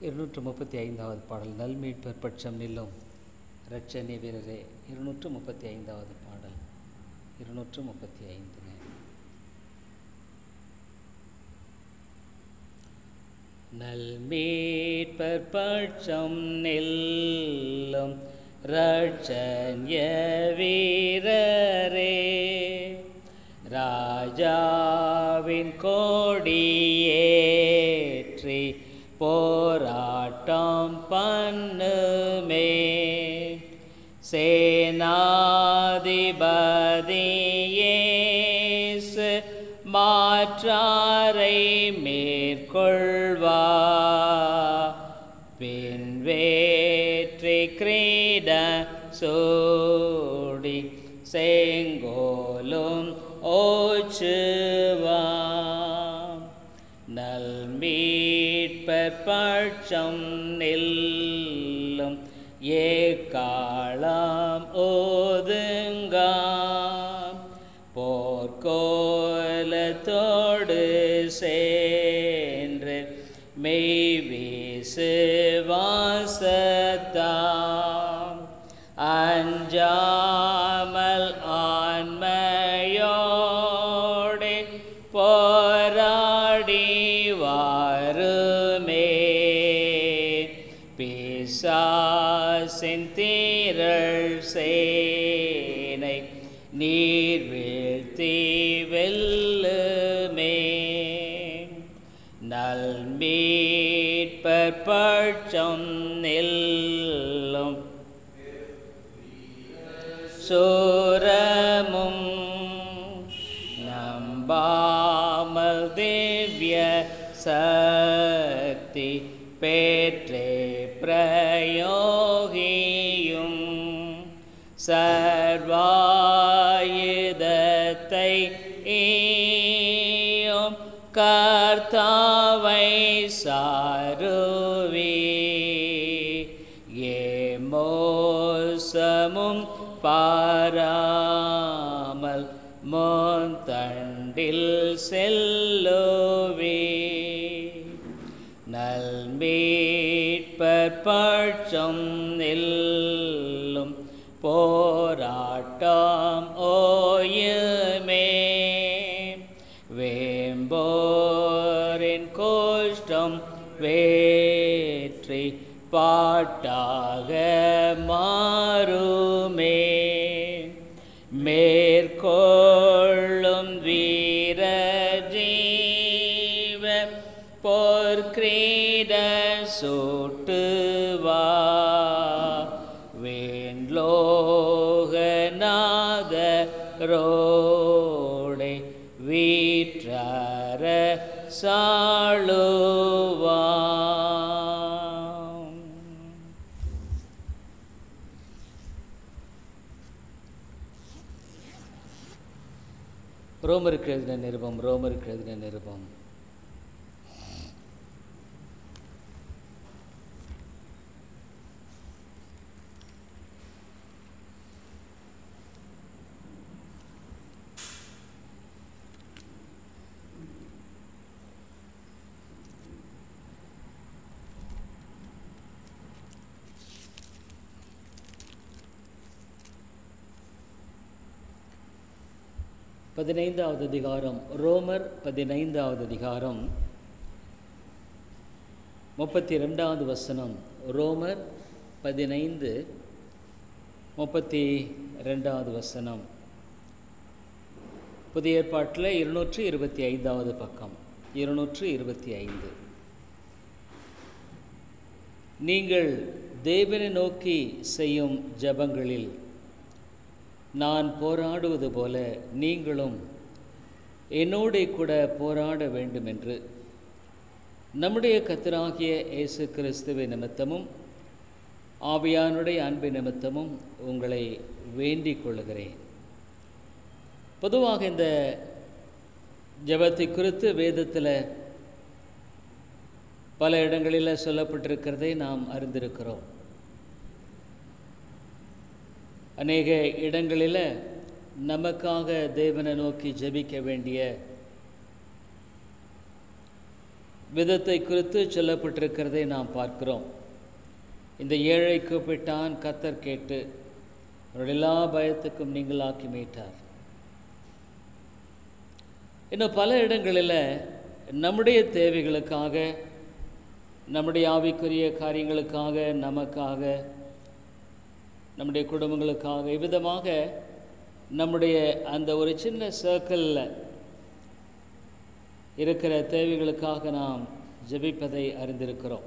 235வது பாடல் நல்மீட்பர் பட்சம் நில்லும் இரட்சணிய வீரரே. 235வது பாடல் 235. நல்மீட்பர் பட்சம் நில்லும் இரட்சணிய வீரரே, ராஜாவின் கொடியேற்றி போராட்டம் பண்ணுமே, சேனாதிபதி இயேசு மாற்றாரை மேற்கொள்வா, பின் வேற்றி கிரீட சூடி செங்கோலும் ஓச்சுவா. நல்மீட்பர் பட்சம் நில்லும் ஏக்காலம் ஓதுங்கா, போர்க்கோலத்தோடு சென்று மெய்விசுவாசத்தாம் அஞ்சாமல் ஆன்மையோடு போராடி வாருமே, பிசாசின் திரள் சேனை நீர் வீழ்த்தி வெல்லுமே. நல்மீட்பர் பட்சம் நில்லும் சூரமும் நம்பாமல் திவ்ய சக்தி பெற்றே பிரயோகியும், சர்வாயுதத்தை ஈயும் கர்த்தாவை சாருவி, ஏமோசமும் பாராமல் முன் தண்டில் செல்லுவே. நல்மீட்பர் பட்சம் நில்லும் போராட்டம் ஓயுமே, வேம்போரின் கோஷ்டம் வேற்றி பாட்டாக மாறுமே, மேற்கொள்ளும் வீர ஜீவ போர்க்கிரீட சூட்டுவா, வேண்லோகநாதரோடே வீற்றர சாளுவா. ரோமருக்கு எழுதின நிருபம். ரோமருக்கு எழுதின நிருபம் 15வது அதிகாரம். ரோமர் 15வது அதிகாரம் 32வது வசனம். ரோமர் 15:32 வசனம். புதிய ஏற்பாட்டில் 225வது பக்கம். 225. நீங்கள் தேவனை நோக்கி செய்யும் ஜெபங்களில் நான் போராடுவது போல நீங்களும் என்னோடே கூட போராட வேண்டும் என்று நம்முடைய கர்த்தராகிய இயேசு கிறிஸ்துவின் நிமித்தமும் ஆவியானுடைய அன்பின் நிமித்தமும் உங்களை வேண்டிக் கொள்கிறேன். பொதுவாக இந்த ஜெபத்தை குறித்து வேதத்தில் பல இடங்களில் சொல்லப்பட்டிருக்கிறதை நாம் அறிந்திருக்கிறோம். அநேக இடங்களில் நமக்காக தேவனை நோக்கி ஜெபிக்க வேண்டிய விதத்தை குறித்து சொல்லப்பட்டிருக்கிறதை நாம் பார்க்கிறோம். இந்த ஏழை கூப்பிட்டான், கர்த்தர் கேட்டு அவருடைய எல்லா பயத்துக்கும் நீங்களாக்கி மீட்டார். இன்னும் பல இடங்களில் நம்முடைய தேவைகளுக்காக, நம்முடைய ஆவிக்குரிய காரியங்களுக்காக, நமக்காக, நம்முடைய குடும்பங்களுக்காக, இவ்விதமாக நம்முடைய அந்த ஒரு சின்ன சர்க்கிளில் இருக்கிற தேவைகளுக்காக நாம் ஜெபிப்பதை அறிந்திருக்கிறோம்.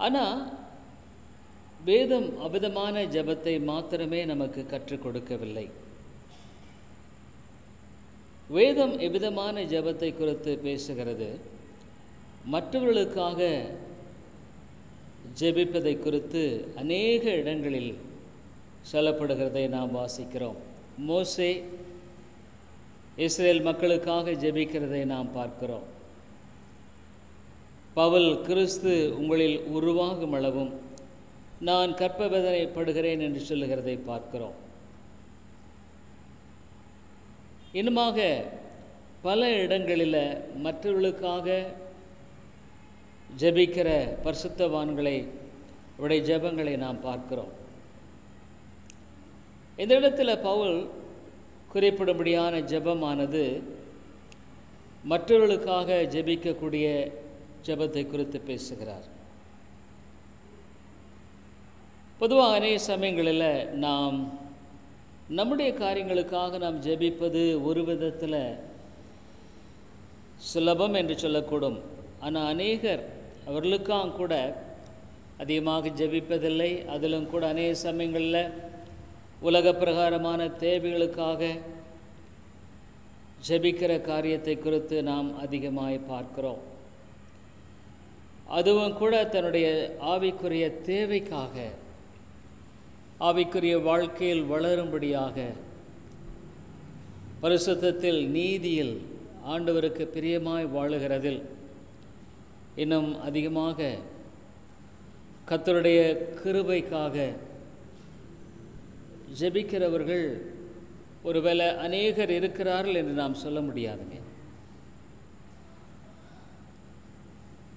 ஆனால் வேதம் அவ்விதமான ஜெபத்தை மாத்திரமே நமக்கு கற்றுக் கொடுக்கவில்லை. வேதம் எவ்விதமான ஜெபத்தை குறித்து பேசுகிறது? மற்றவர்களுக்காக ஜெபிப்பதை குறித்து அநேக இடங்களில் சொல்லப்படுகிறதை நாம் வாசிக்கிறோம். மோசே இஸ்ரேல் மக்களுக்காக ஜெபிக்கிறதை நாம் பார்க்கிறோம். பவுல் கிறிஸ்து உங்களில் உருவாகும் அளவும் நான் கற்பவேதனைப்படுகிறேன் என்று சொல்லுகிறதை பார்க்கிறோம். இன்னுமாக பல இடங்களில் மற்றவர்களுக்காக ஜெபிக்கிற பரிசுத்தவான்களை உடைய ஜெபங்களை நாம் பார்க்கிறோம். இந்த இடத்துல பவுல் குறிப்பிடும்படியான ஜெபமானது மற்றவர்களுக்காக ஜெபிக்கக்கூடிய ஜெபத்தை குறித்து பேசுகிறார். பொதுவாக அநேக சமயங்களில் நாம் நம்முடைய காரியங்களுக்காக நாம் ஜெபிப்பது ஒரு விதத்தில் சுலபம் என்று சொல்லக்கூடும். ஆனால் அநேகர் அவர்களுக்காக கூட அதிகமாக ஜெபிப்பதில்லை. அதிலும் கூட அநேக சமயங்களில் உலக பிரகாரமான தேவைகளுக்காக ஜெபிக்கிற காரியத்தை குறித்து நாம் அதிகமாக பார்க்கிறோம். அதுவும் கூட தன்னுடைய ஆவிக்குரிய தேவைக்காக, ஆவிக்குரிய வாழ்க்கையில் வளரும்படியாக, பரிசுத்தத்தில், நீதியில், ஆண்டவருக்கு பிரியமாய் வாழுகிறதில் இன்னும் அதிகமாக கர்த்தருடைய கிருபைக்காக ஜெபிக்கிறவர்கள் ஒருவேளை அநேகர் இருக்கிறார்கள் என்று நாம் சொல்ல முடியாதுங்க.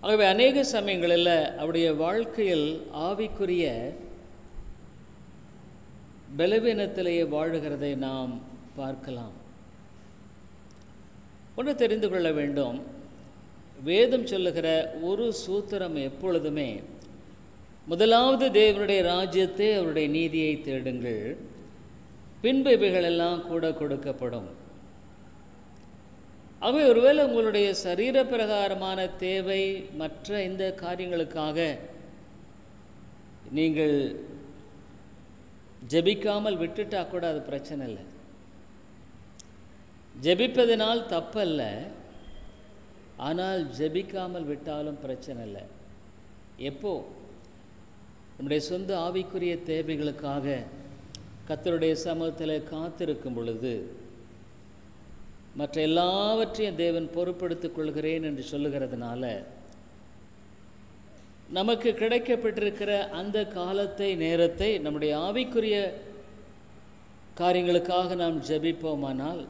ஆகவே அநேக சமயங்களில் அவருடைய வாழ்க்கையில் ஆவிக்குரிய பலவீனத்திலேயே வாழுகிறதை நாம் பார்க்கலாம். ஒன்று தெரிந்து கொள்ள வேண்டும், வேதம் சொல்லுகிற ஒரு சூத்திரம் எப்பொழுதுமே முதலாவது தேவனுடைய ராஜ்யத்தை, அவருடைய நீதியை தேடுங்கள், பின்பு இவைகளெல்லாம் கூட கொடுக்கப்படும். ஆகவே ஒருவேளை உங்களுடைய சரீர பிரகாரமான தேவை மற்ற இந்த காரியங்களுக்காக நீங்கள் ஜெபிக்காமல் விட்டுட்டா கூட அது பிரச்சனை இல்லை. ஜெபிப்பதனால் தப்பல்ல, ஆனால் ஜெபிக்காமல் விட்டாலும் பிரச்சனை இல்லை. எப்போ நம்முடைய சொந்த ஆவிக்குரிய தேவைகளுக்காக கர்த்தருடைய சமூகத்தில் காத்திருக்கும் பொழுது மற்ற எல்லாவற்றையும் தேவன் பொறுப்படுத்திக் கொள்கிறேன் என்று சொல்லுகிறதுனால நமக்கு கிடைக்கப்பட்டிருக்கிற அந்த காலத்தை, நேரத்தை நம்முடைய ஆவிக்குரிய காரியங்களுக்காக நாம் ஜெபிப்போமானால்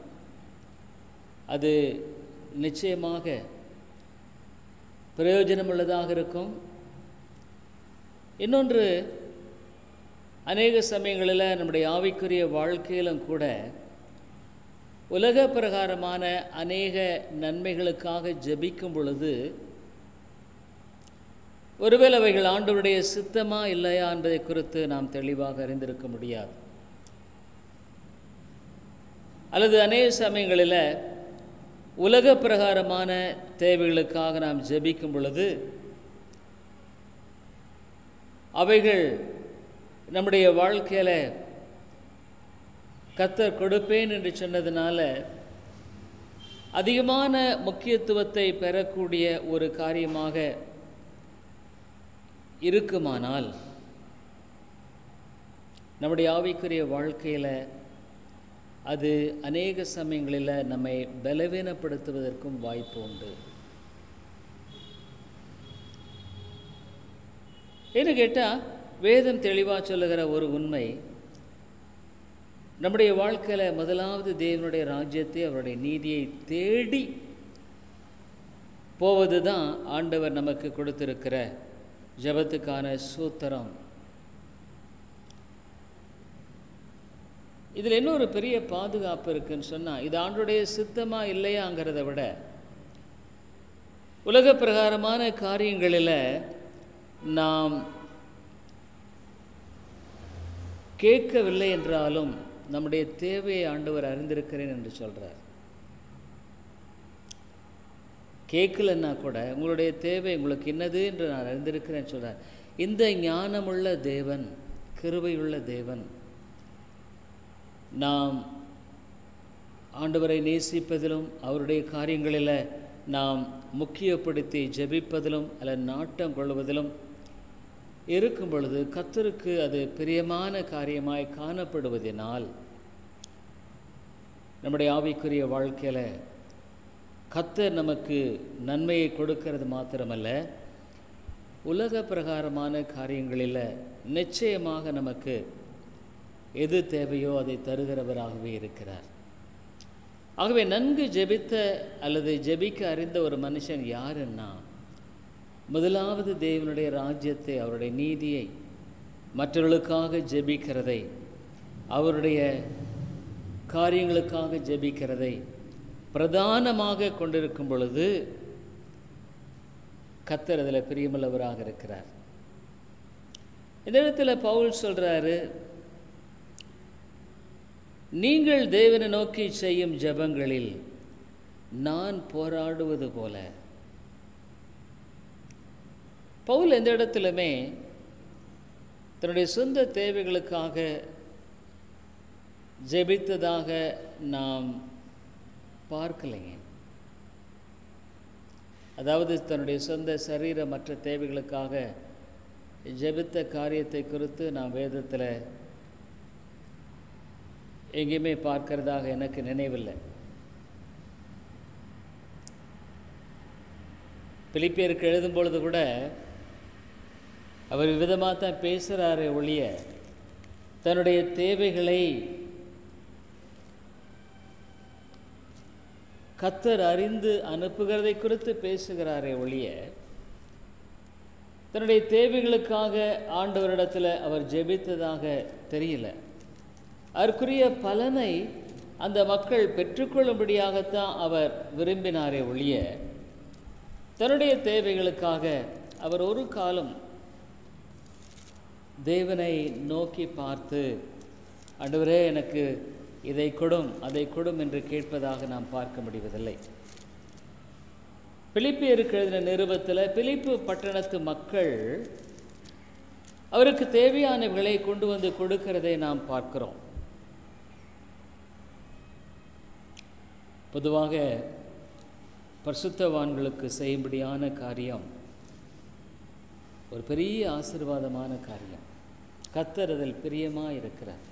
அது நிச்சயமாக பிரயோஜனமுள்ளதாக இருக்கும். இன்னொன்று, அநேக சமயங்களில் நம்முடைய ஆவிக்குரிய வாழ்க்கையிலும் கூட உலக பிரகாரமான அநேக நன்மைகளுக்காக ஜெபிக்கும் பொழுது ஒருவேளை அவைகள் ஆண்டவருடைய சித்தமா இல்லையா என்பதை குறித்து நாம் தெளிவாக அறிந்திருக்க முடியாது. அல்லது அநேக சமயங்களில் உலக பிரகாரமான தேவைகளுக்காக நாம் ஜெபிக்கும் பொழுது அவைகள் நம்முடைய வாழ்க்கையில் கர்த்தர் கொடுப்பேன் என்று சொன்னதுனால அதிகமான முக்கியத்துவத்தை பெறக்கூடிய ஒரு காரியமாக இருக்குமானால் நம்முடைய ஆவிக்குரிய வாழ்க்கையில் அது அநேக சமயங்களில் நம்மை பலவீனப்படுத்துவதற்கும் வாய்ப்பு உண்டு. என்ன கேட்டால், வேதம் தெளிவாக சொல்லுகிற ஒரு உண்மை, நம்முடைய வாழ்க்கையில் முதலாவது தேவனுடைய ராஜ்யத்தை, அவருடைய நீதியை தேடி போவது தான் ஆண்டவர் நமக்கு கொடுத்திருக்கிற ஜெபத்துக்கான சூத்திரம். இதில் இன்னொரு பெரிய பாதுகாப்பு இருக்குன்னு சொன்னால், இது ஆண்டவருடைய சித்தமா இல்லையாங்கிறத விட உலக பிரகாரமான காரியங்களில் நாம் கேட்கவில்லை என்றாலும் நம்முடைய தேவையை ஆண்டவர் அறிந்திருக்கிறேன் என்று சொல்கிறார். கேட்கலன்னா கூட உங்களுடைய தேவை உங்களுக்கு என்னது என்று நான் அறிந்திருக்கிறேன்னு சொல்கிறார். இந்த ஞானமுள்ள தேவன், கிருபையுள்ள தேவன், நாம் ஆண்டவரை நேசிப்பதிலும் அவருடைய காரியங்களில் நாம் முக்கியப்படுத்தி ஜெபிப்பதிலும் அல்ல நாட்டம் கொள்வதிலும் இருக்கும் பொழுது கர்த்தருக்கு அது பிரியமான காரியமாய் காணப்படுவதனால் நம்முடைய ஆவிக்குரிய வாழ்க்கையில் கர்த்தர் நமக்கு நன்மையை கொடுக்கிறது மாத்திரமல்ல, உலக பிரகாரமான காரியங்களில் நிச்சயமாக நமக்கு எது தேவையோ அதை தருகிறவராகவே இருக்கிறார். ஆகவே நன்கு ஜெபித்த அல்லது ஜெபிக்க அறிந்த ஒரு மனுஷன் யாருன்னா, முதலாவது தேவனுடைய ராஜ்யத்தை, அவருடைய நீதியை, மற்றவர்களுக்காக ஜெபிக்கிறதை, அவருடைய காரியங்களுக்காக ஜெபிக்கிறதை பிரதானமாக கொண்டிருக்கும் பொழுது கர்த்தர் அதில் பிரியமுள்ளவராக இருக்கிறார். இந்த இடத்துல பவுல் சொல்கிறாரு, நீங்கள் தேவனை நோக்கி செய்யும் ஜெபங்களில் நான் போராடுவது போல. பவுல் எந்த இடத்துலையுமே தன்னுடைய சொந்த தேவைகளுக்காக ஜெபித்ததாக நாம் பார்க்கலைங்க. அதாவது தன்னுடைய சொந்த சரீர மற்ற தேவைகளுக்காக ஜெபித்த காரியத்தை குறித்து நாம் வேதத்தில் எங்கேயுமே பார்க்கிறதாக எனக்கு நினைவில்லை. பிலிப்பியருக்கு எழுதும் பொழுது கூட அவர் விதமாக தான் பேசுகிறாரே ஒழிய தன்னுடைய தேவைகளை கர்த்தர் அறிந்து அனுப்புகிறதை குறித்து பேசுகிறாரே ஒழிய தன்னுடைய தேவைகளுக்காக ஆண்டவரிடத்தில் அவர் ஜெபித்ததாக தெரியல. அதற்குரிய பலனை அந்த மக்கள் பெற்றுக்கொள்ளும்படியாகத்தான் அவர் விரும்பினாரே ஒழிய தன்னுடைய தேவைகளுக்காக அவர் ஒரு காலம் தேவனை நோக்கி பார்த்து, ஆண்டவரே எனக்கு இதை கொடும் அதை கொடும் என்று கேட்பதாக நாம் பார்க்க முடிவதில்லை. பிலிப்பியருக்கு எழுதின நிருபத்தில் பிலிப்பு பட்டணத்து மக்கள் அவருக்கு தேவையானவைகளை கொண்டு வந்து கொடுக்கிறதை நாம் பார்க்கிறோம். பொதுவாக பரிசுத்தவான்களுக்கு செய்யும்படியான காரியம் ஒரு பெரிய ஆசீர்வாதமான காரியம். கர்த்தர் அதில் பிரியமாக இருக்கிறார்.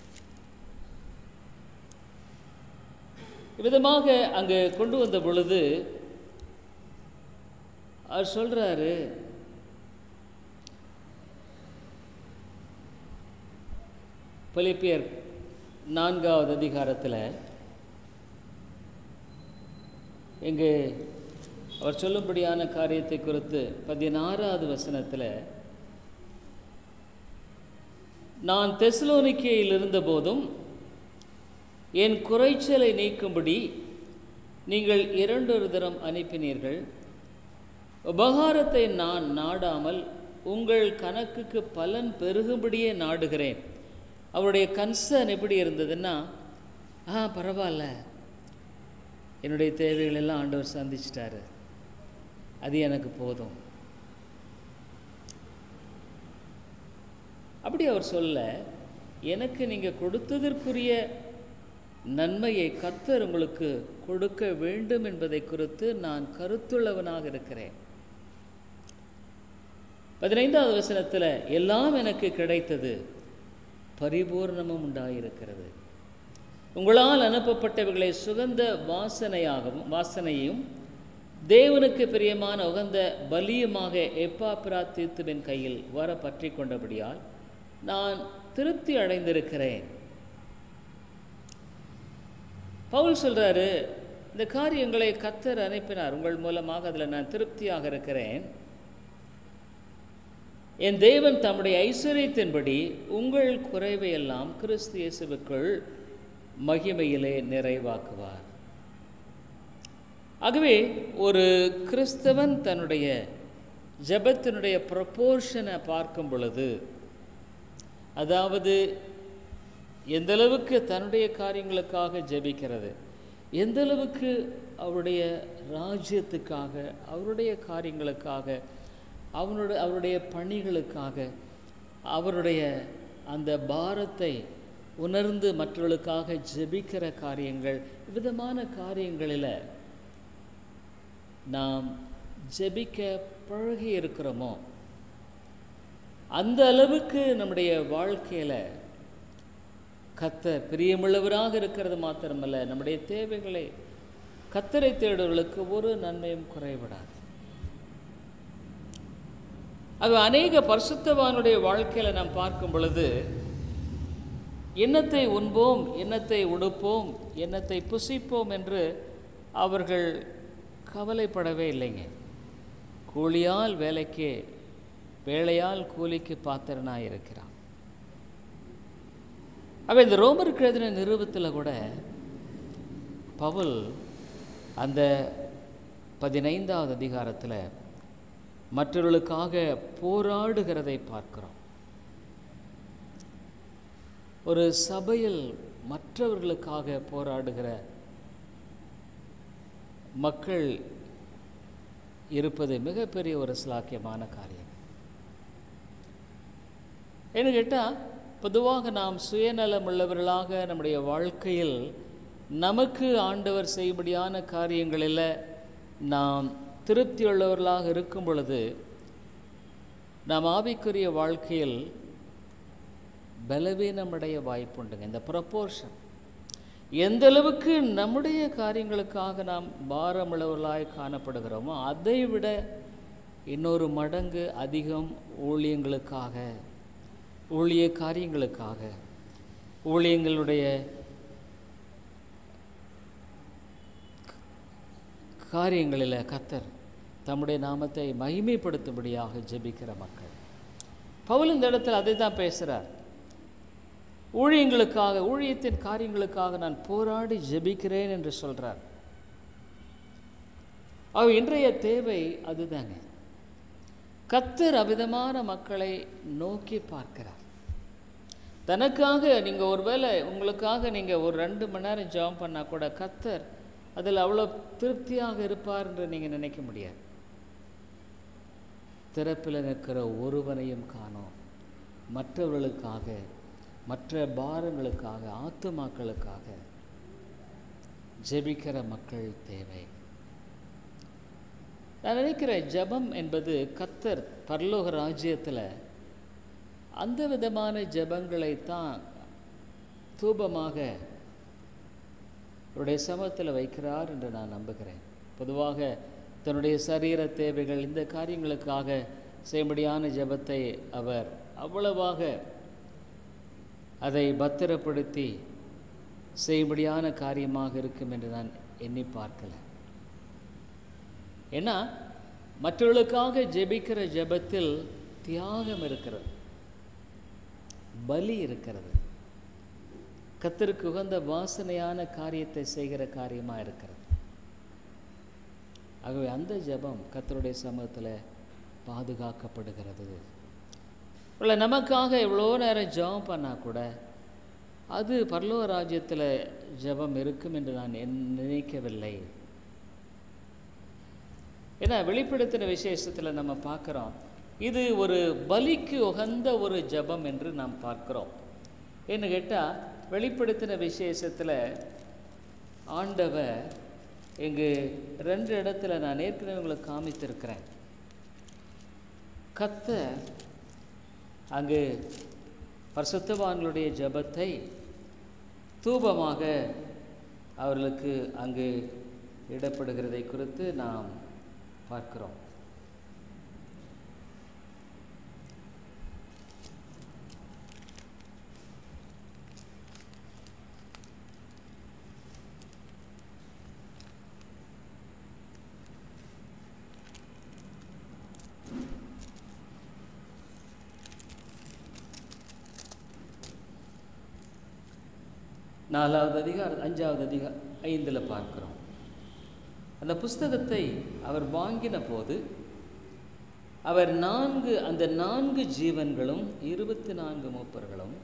இவ்விதமாக அங்கு கொண்டு வந்த பொழுது அவர் சொல்றாரு, பிலிப்பியர் 4வது அதிகாரத்தில் இங்கு அவர் சொல்லும்படியான காரியத்தை குறித்து 16வது வசனத்தில், நான் தெசலோனிக்கேயில் இருந்தபோதும் என் குறைச்சலை நீக்கும்படி நீங்கள் 2 தரம் அனுப்பினீர்கள். உபகாரத்தை நான் நாடாமல் உங்கள் கணக்குக்கு பலன் பெருகும்படியே நாடுகிறேன். அவருடைய கன்சர்ன் எப்படி இருந்ததுன்னா, பரவாயில்ல, என்னுடைய தேவைகள் எல்லாம் ஆண்டவர் சந்திச்சிட்டாரு, அது எனக்கு போதும். அப்படி அவர் சொல்ல, எனக்கு நீங்கள் கொடுத்ததற்குரிய நன்மையை கர்த்தர் உங்களுக்கு கொடுக்க வேண்டும் என்பதை குறித்து நான் கருத்துள்ளவனாக இருக்கிறேன். 15வது வசனத்தில், எல்லாம் எனக்கு கிடைத்தது, பரிபூர்ணமும் உண்டாயிருக்கிறது. உங்களால் அனுப்பப்பட்டவர்களை சுகந்த வாசனையும் தேவனுக்கு பிரியமான உகந்த பலியுமாக எப்பாப்பிராத்தீத்துவின் கையில் வர பற்றி கொண்டபடியால் நான் திருப்தி அடைந்திருக்கிறேன். பவுல் சொல்றாரு, இந்த காரியங்களை கர்த்தர் அனுப்பினார். உங்கள் மூலமாக அதில் நான் திருப்தியாக இருக்கிறேன். என் தேவன் தம்முடைய ஐஸ்வரியத்தின்படி உங்கள் குறைவையெல்லாம் கிறிஸ்து இயேசுவுக்குள் மகிமையிலே நிறைவாக்குவார். ஆகவே ஒரு கிறிஸ்தவன் தன்னுடைய ஜெபத்தினுடைய ப்ரொபோர்ஷனை பார்க்கும் பொழுது, அதாவது எந்தளவுக்கு தன்னுடைய காரியங்களுக்காக ஜெபிக்கிறது, எந்தளவுக்கு அவருடைய ராஜ்யத்துக்காக, அவருடைய காரியங்களுக்காக, அவருடைய பணிகளுக்காக, அவருடைய அந்த பாரத்தை உணர்ந்து மற்றவர்களுக்காக ஜெபிக்கிற காரியங்கள், விதமான காரியங்களில் நாம் ஜெபிக்க பழகி இருக்கிறோமோ, அந்த அளவுக்கு நம்முடைய வாழ்க்கையில் கர்த்தர் பிரியமுள்ளவராக இருக்கிறது மாத்திரமல்ல, நம்முடைய தேவைகளை கர்த்தரை தேடுவர்களுக்கு ஒரு நன்மையும் குறைவிடாது. அது அநேக பரிசுத்தவானுடைய வாழ்க்கையில் நாம் பார்க்கும் பொழுது, எண்ணத்தை உண்போம், எண்ணத்தை உடுப்போம், எண்ணத்தை புசிப்போம் என்று அவர்கள் கவலைப்படவே இல்லைங்க. கூலியால் வேலைக்கு, வேலையால் கூலிக்கு பாத்திரனாக இருக்கிறான். அவ இந்த ரோமருக்கு எழுதின நிருபத்தில் கூட பவுல் அந்த 15வது அதிகாரத்தில் மற்றவர்களுக்காக போராடுகிறதை பார்க்கிறோம். ஒரு சபையில் மற்றவர்களுக்காக போராடுகிற மக்கள் இருப்பது மிகப்பெரிய ஒரு சிலாக்கியமான காரியம். என்ன கேட்டால், பொதுவாக நாம் சுயநலம் உள்ளவர்களாக நம்முடைய வாழ்க்கையில் நமக்கு ஆண்டவர் செய்யும்படியான காரியங்களில் நாம் திருப்தியுள்ளவர்களாக இருக்கும் பொழுது, நாம் ஆவிக்குரிய வாழ்க்கையில் பலவீனமடைய வாய்ப்புண்டுங்க. இந்த ப்ரொபோர்ஷன் எந்த அளவுக்கு நம்முடைய காரியங்களுக்காக நாம் பாரமுள்ளவர்களாய் காணப்படுகிறோமோ, அதை விட இன்னொரு மடங்கு அதிகம் ஊழியங்களுக்காக, ஊழிய காரியங்களுக்காக, ஊழியங்களுடைய காரியங்களில் கர்த்தர் தம்முடைய நாமத்தை மகிமைப்படுத்தும்படியாக ஜெபிக்கிற மக்கள். பவுல் இந்த இடத்துல அதை தான் பேசுகிறார். ஊழியங்களுக்காக, ஊழியத்தின் காரியங்களுக்காக நான் போராடி ஜெபிக்கிறேன் என்று சொல்கிறார். இன்றைய தேவை அதுதாங்க. கர்த்தர் அவ்விதமான மக்களை நோக்கி பார்க்கிறார். தனக்காக நீங்கள் ஒருவேளை உங்களுக்காக நீங்கள் ஒரு 2 மணி நேரம் ஜெபம் பண்ணால் கூட கர்த்தர் அதில் அவ்வளோ திருப்தியாக இருப்பார் என்று நீங்கள் நினைக்க முடியாது. திறப்பில் நிற்கிற ஒருவனையும் காணோம். மற்றவர்களுக்காக, மற்ற பாரங்களுக்காக, ஆத்துமாக்களுக்காக ஜெபிக்கிற மக்கள் தேவை. நான் நினைக்கிறேன், ஜெபம் என்பது கர்த்தர் பரலோக ராஜ்யத்தில் அந்த விதமான ஜெபங்களைத்தான் தூபமாக அவருடைய சமூகத்தில் வைக்கிறார் என்று நான் நம்புகிறேன். பொதுவாக தன்னுடைய சரீர தேவைகள், இந்த காரியங்களுக்காக செய்யும்படியான ஜெபத்தை அவர் அவ்வளவாக அதை பத்திரப்படுத்தி செய்யும்படியான காரியமாக இருக்கும் என்று நான் எண்ணி பார்க்கல. ஏன்னா மற்றவர்களுக்காக ஜெபிக்கிற ஜெபத்தில் தியாகம் இருக்கிறது, பலி இருக்கிறது, கர்த்தருக்கு உகந்த வாசனையான காரியத்தை செய்கிற காரியமாக இருக்கிறது. ஆகவே அந்த ஜெபம் கர்த்தருடைய சமூகத்தில் பாதுகாக்கப்படுகிறது. இல்லை நமக்காக எவ்வளோ நேரம் ஜெபம் பண்ணால் கூட அது பரலோக ராஜ்யத்தில் ஜெபம் இருக்கும் என்று நான் நினைக்கவில்லை. ஏன்னா வெளிப்படுத்தின விசேஷத்தில் நம்ம பார்க்குறோம், இது ஒரு பலிக்கு உகந்த ஒரு ஜெபம் என்று நாம் பார்க்குறோம். ஏன்னு கேட்டால் வெளிப்படுத்தின விசேஷத்தில் ஆண்டவர் இங்கு 2 இடத்துல நான் ஏற்கனவே உங்களுக்கு காமித்திருக்கிறேன். கர்த்தர் அங்கு பரிசுத்தவான்களுடைய ஜெபத்தை தூபமாக அவர்களுக்கு அங்கு இடப்படுகிறதை குறித்து நாம் பார்க்கிறோம். 4வது அதிகாரம் 5வது அதிகாரம் 5 பார்க்கிறோம். அந்த புஸ்தகத்தை அவர் வாங்கின போது அவர் அந்த 4 ஜீவன்களும் 24 மூப்பர்களும்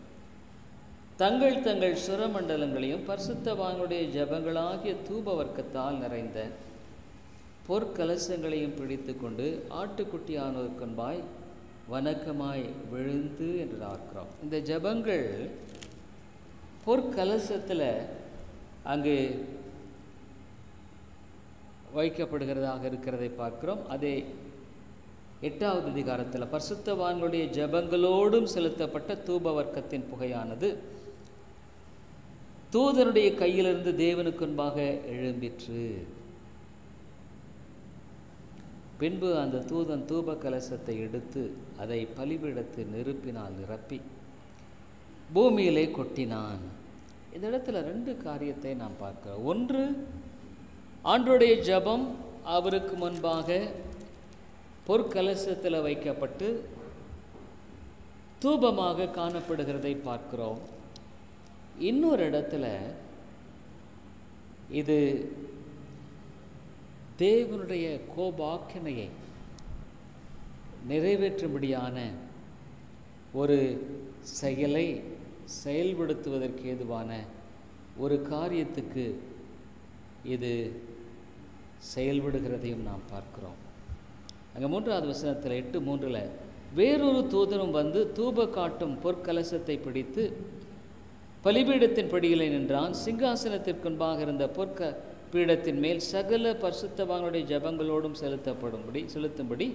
தங்கள் தங்கள் சுரமண்டலங்களையும் பரிசுத்தவான்களுடைய ஜெபங்களாகிய தூப வர்க்கத்தால் நிறைந்த பொற்கலசங்களையும் பிடித்து கொண்டு ஆட்டுக்குட்டியானோருக்கன்பாய் வணக்கமாய் விழுந்து என்று பார்க்கிறோம். இந்த ஜெபங்கள் பொற்கலசத்தில் அங்கு வைக்கப்படுகிறதாக இருக்கிறதை பார்க்கிறோம். அதே 8வது அதிகாரத்தில் பரிசுத்தவான்களுடைய ஜெபங்களோடும் செலுத்தப்பட்ட தூப வர்க்கத்தின் புகையானது தூதனுடைய கையிலிருந்து தேவனுக்கு முன்பாக எழும்பிற்று. பின்பு அந்த தூதன் தூப கலசத்தை எடுத்து அதை பலிபீடத்து நெருப்பினால் நிரப்பி பூமியிலே கொட்டினான். இந்த இடத்துல 2 காரியத்தை நாம் பார்க்கிறோம். ஒன்று, ஆண்டவருடைய ஜெபம் அவருக்கு முன்பாக பொற்கலசத்தில் வைக்கப்பட்டு தூபமாக காணப்படுகிறதை பார்க்கிறோம். இன்னொரு இடத்துல இது தேவனுடைய கோபாக்கினையை நிறைவேற்றும்படியான ஒரு செயலை செயல்படுத்துவதற்கு ஏதுவான ஒரு காரியத்துக்கு இது செயல்படுகிறதையும் நாம் பார்க்கிறோம். அங்கே 3வது வசனத்தில் 8:3 வேறொரு தூதனும் வந்து தூப காட்டும் பொற்கலசத்தை பிடித்து பலிபீடத்தின் படியிலே நின்றான். சிங்காசனத்திற்கு முன்பாக இருந்த பீடத்தின் மேல் சகல பரிசுத்தவான்களுடைய ஜெபங்களோடும் செலுத்தும்படி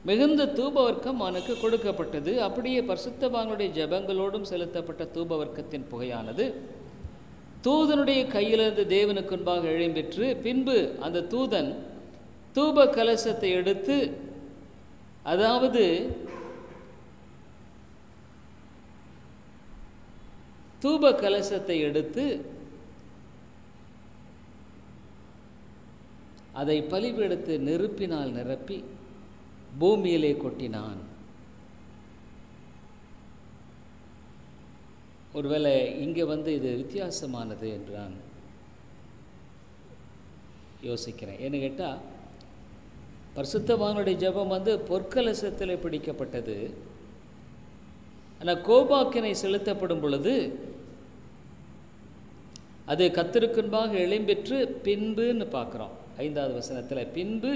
மிகுந்த தூபவர்க்கம் அவனுக்கு கொடுக்கப்பட்டது. அப்படியே பரிசுத்தவான்களுடைய ஜெபங்களோடும் செலுத்தப்பட்ட தூபவர்க்கத்தின் புகையானது தூதனுடைய கையிலிருந்து தேவனுக்கு முன்பாக எழும்பிற்று. பின்பு அந்த தூதன் தூப கலசத்தை எடுத்து, அதாவது தூப கலசத்தை எடுத்து அதை பலிபீடத்து நெருப்பினால் நிரப்பி பூமியிலே கொட்டினான். ஒருவேளை இங்கே இது வித்தியாசமானது என்று நான் யோசிக்கிறேன். ஏன்னு கேட்டால், பரிசுத்தவான்களுடைய ஜெபம் பொற்கலசத்தில் பிடிக்கப்பட்டது. ஆனால் கோபாக்கினை செலுத்தப்படும் பொழுது அது கர்த்தருக்குன்பாக எழும்பிற்று. பின்புன்னு பார்க்குறோம் 5வது வசனத்தில். பின்பு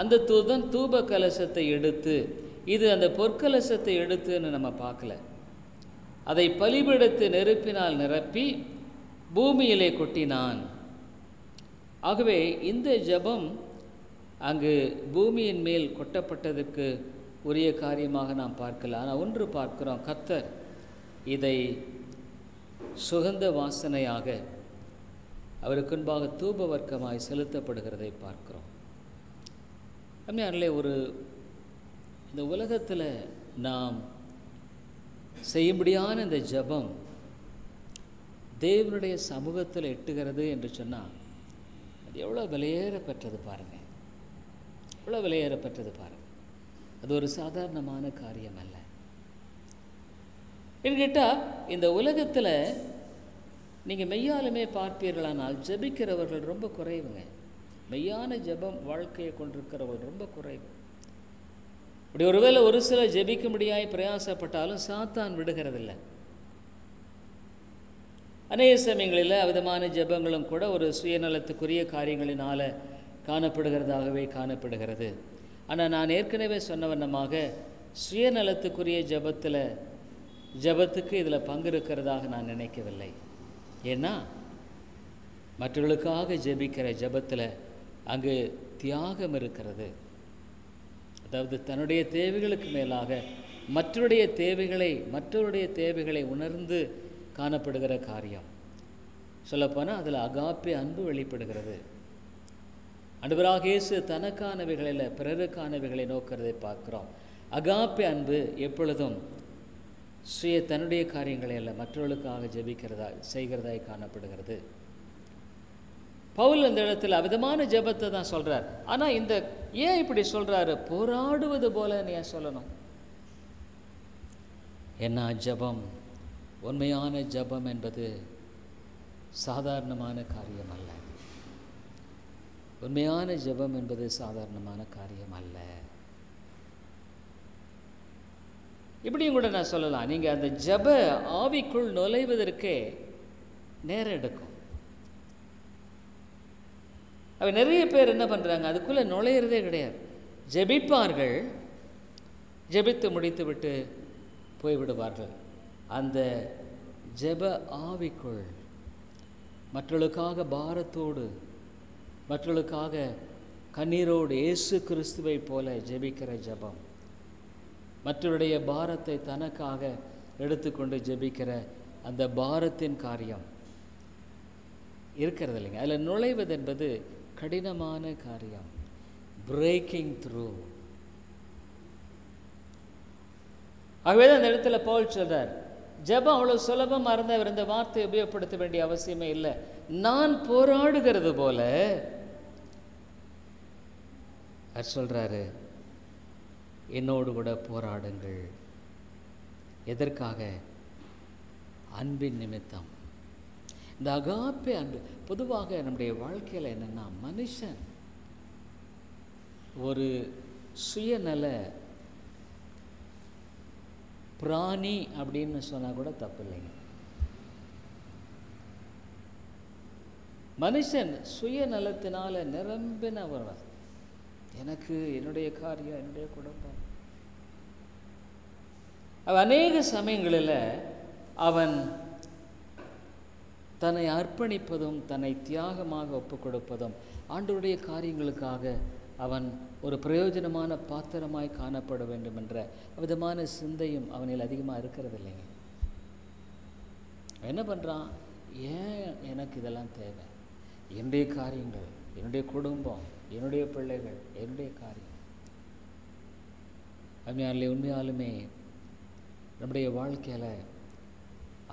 அந்த தூதன் தூப கலசத்தை எடுத்து, இது அந்த பொற்கலசத்தை எடுத்துன்னு நம்ம பார்க்கல, அதை பலிபீடத்து நெருப்பினால் நிரப்பி பூமியிலே கொட்டினான். ஆகவே இந்த ஜெபம் அங்கு பூமியின் மேல் கொட்டப்பட்டதற்கு உரிய காரியமாக நாம் பார்க்கலாம். ஆனால் ஒன்று பார்க்கிறோம், கர்த்தர் இதை சுகந்த வாசனையாக அவருக்கு முன்பாக தூப வர்க்கமாய் செலுத்தப்படுகிறதை பார்க்கிறோம். அப்படியே இந்த உலகத்தில் நாம் செய்யும்படியான இந்த ஜெபம் தேவனுடைய சமூகத்தில் எட்டுகிறது என்று சொன்னால் அது எவ்வளோ விலையேற பெற்றது பாருங்கள், எவ்வளோ விலையேற பெற்றது பாருங்கள். அது ஒரு சாதாரணமான காரியம் அல்ல. என்று கேட்டால், இந்த உலகத்தில் நீங்கள் மெய்யாலுமே பார்ப்பீர்களானால் ஜெபிக்கிறவர்கள் ரொம்ப குறைவுங்க. மெய்யான ஜெபம் வாழ்க்கையை கொண்டிருக்கிறவர்கள் ரொம்ப குறைவு. இப்படி ஒருவேளை ஒரு சிலர் ஜெபிக்க முடியாய் பிரயாசப்பட்டாலும் சாத்தான் விடுகிறதில்லை. அநேக சமயங்களில் அவ்விதமான ஜெபங்களும் கூட ஒரு சுயநலத்துக்குரிய காரியங்களினால் காணப்படுகிறதாகவே காணப்படுகிறது. ஆனால் நான் ஏற்கனவே சொன்ன வண்ணமாக சுயநலத்துக்குரிய ஜெபத்துக்கு இதில் பங்கு இருக்கிறதாக நான் நினைக்கவில்லை. ஏன்னா மற்றவர்களுக்காக ஜெபிக்கிற ஜெபத்தில் அங்கு தியாகம் இருக்கிறது. அதாவது தன்னுடைய தேவைகளுக்கு மேலாக மற்றவருடைய தேவைகளை உணர்ந்து காணப்படுகிற காரியம். சொல்லப்போனால் அதில் அகாப்பே அன்பு வெளிப்படுகிறது. ஆண்டவராகிய இயேசு தனக்கானவைகளில் பிறருக்கானவைகளை நோக்கிறதை பார்க்கிறோம். அகாப்பே அன்பு எப்பொழுதும் தன்னுடைய காரியங்களை அல்ல, மற்றவர்களுக்காக செய்கிறதாய் காணப்படுகிறது. பவுல் இந்த இடத்துல அவிதமான ஜெபத்தை தான் சொல்கிறார். ஆனால் ஏன் இப்படி சொல்கிறாரு? போராடுவது போல ஏன் சொல்லணும்? ஏன்னா ஜெபம், உண்மையான ஜெபம் என்பது சாதாரணமான காரியம் அல்ல. உண்மையான ஜெபம் என்பது சாதாரணமான காரியம் அல்ல. இப்படியும் கூட நான் சொல்லலாம், நீங்கள் அந்த ஜெப ஆவிக்குள் நுழைவதற்கே நேரம் எடுக்கும். நிறைய பேர் என்ன பண்ணுறாங்க, அதுக்குள்ளே நுழையிறதே கிடையாது. ஜெபிப்பார்கள், ஜெபித்து முடித்து விட்டு போய்விடுவார்கள். அந்த ஜெப ஆவிக்குள் மற்றவர்களுக்காக பாரத்தோடு, மற்றவர்களுக்காக கண்ணீரோடு இயேசு கிறிஸ்துவை போல ஜெபிக்கிற ஜெபம், மற்றவருடைய பாரத்தை தனக்காக எடுத்துக்கொண்டு ஜெபிக்கிற அந்த பாரத்தின் காரியம் இருக்கிறது இல்லைங்க. அதில் நுழைவது என்பது கடினமான காரியம். Breaking through. ஆகவே தான் அந்த இடத்துல பவுல் சொல்றார், ஜெபம் அவ்வளோ சுலபமாக இருந்தால் அவர் இந்த வார்த்தையை உபயோகப்படுத்த வேண்டிய அவசியமே இல்லை. நான் போராடுகிறது போல அவர் சொல்றாரு, என்னோடு கூட போராடுங்கள். எதற்காக? அன்பின் நிமித்தம். இந்த அகாப்பே அன்பு பொதுவாக நம்முடைய வாழ்க்கையில் என்னென்னா, மனுஷன் ஒரு சுயநல பிராணி அப்படின்னு சொன்னால் கூட தப்பு இல்லைங்க. மனுஷன் சுயநலத்தினால நிரம்பின ஒருவர். எனக்கு என்னுடைய காரியம், என்னுடைய குடும்பம். அநேக சமயங்களில் அவன் தன்னை அர்ப்பணிப்பதும் தன்னை தியாகமாக ஒப்பு கொடுப்பதும் ஆண்டவருடைய காரியங்களுக்காக அவன் ஒரு பிரயோஜனமான பாத்திரமாய் காணப்பட வேண்டும் என்ற விதமான சிந்தையும் அவனில் அதிகமாக இருக்கிறது இல்லைங்க. என்ன பண்ணுறான், ஏன் எனக்கு இதெல்லாம் தேவை? என்னுடைய காரியங்கள், என்னுடைய குடும்பம், என்னுடைய பிள்ளைகள், என்னுடைய காரியம். உண்மையாலுமே நம்முடைய வாழ்க்கையில்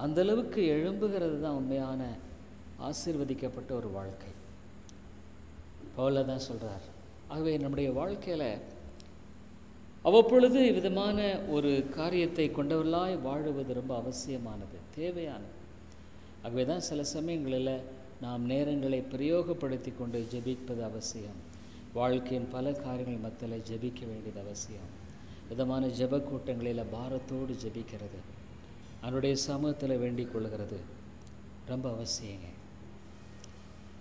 அந்தளவுக்கு எழும்புகிறது தான் உண்மையான ஆசீர்வதிக்கப்பட்ட ஒரு வாழ்க்கை. பவுல் தான் சொல்கிறார். ஆகவே நம்முடைய வாழ்க்கையில் அவ்வப்பொழுது விதமான ஒரு காரியத்தை கொண்டவர்களாய் வாழுவது ரொம்ப அவசியமானது, தேவையானது. ஆகவே தான் சில சமயங்களில் நாம் நேரங்களை பிரயோகப்படுத்தி கொண்டு ஜெபிப்பது அவசியம். வாழ்க்கையின் பல காரியங்கள் மத்தியில் ஜெபிக்க வேண்டியது அவசியம். விதமான ஜெப கூட்டங்களில் பாரத்தோடு ஜெபிக்கிறது, அவருடைய சமூகத்தில் வேண்டிக் கொள்கிறது ரொம்ப அவசியங்க,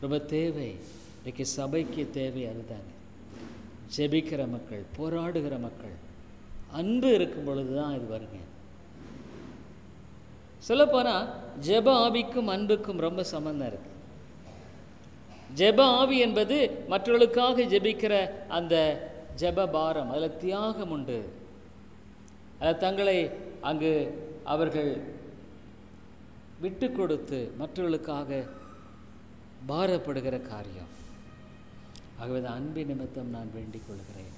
ரொம்ப தேவை. இன்றைக்கி சபைக்கு தேவை அதுதாங்க. ஜெபிக்கிற மக்கள், போராடுகிற மக்கள், அன்பு இருக்கும் பொழுது தான் இது வருங்க. சொல்லப்போனால் ஜெப ஆவிக்கும் அன்புக்கும் ரொம்ப சம்பந்தம் இருக்குது. ஜெப ஆவி என்பது மற்றவர்களுக்காக ஜெபிக்கிற அந்த ஜெப பாரம், அதில் தியாகம் உண்டு. அதில் தங்களை அங்கு அவர்கள் விட்டு கொடுத்து மற்றவர்களுக்காக பாரப்படுகிற காரியம். ஆகவே அன்பின் நிமித்தம் நான் வேண்டிக் கொள்கிறேன்.